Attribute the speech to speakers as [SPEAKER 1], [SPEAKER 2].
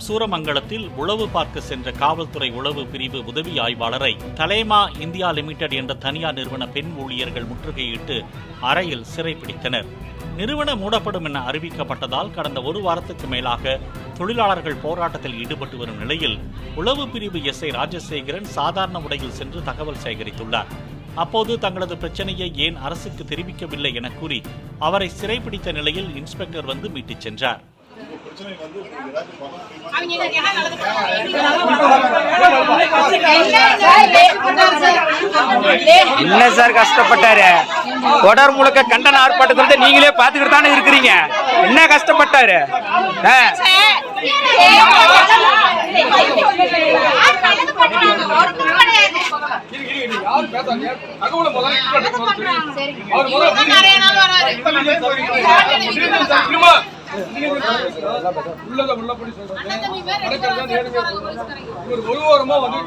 [SPEAKER 1] மாவட்டம் சூரமங்கலத்தில் உளவு பார்க்க சென்ற காவல்துறை உளவு பிரிவு உதவி ஆய்வாளரை தலைமா இந்தியா லிமிடெட் என்ற தனியார் நிறுவன பெண் ஊழியர்கள் முற்றுகையிட்டு அறையில் சிறைப்பிடித்தனர். நிறுவனம் மூடப்படும் என அறிவிக்கப்பட்டதால் கடந்த ஒரு வாரத்துக்கு மேலாக தொழிலாளர்கள் போராட்டத்தில் ஈடுபட்டு வரும் நிலையில் உளவு பிரிவு எஸ்ஐ ராஜசேகரன் சாதாரண உடையில் சென்று தகவல் சேகரித்துள்ளார். அப்போது தங்களது பிரச்சனையை ஏன் அரசுக்கு தெரிவிக்கவில்லை என கூறி அவரை சிறைப்பிடித்த நிலையில் இன்ஸ்பெக்டர் வந்து மீட்டுச் சென்றார்.
[SPEAKER 2] என்ன சார் கஷ்டப்பட்டாரு? தொடர் முழுக்க கண்டன ஆர்ப்பாட்டத்தை நீங்களே பாத்துக்கிட்டு தானே இருக்கிறீங்க. என்ன கஷ்டப்பட்டாரு?
[SPEAKER 3] ஒரு வாரமா வந்து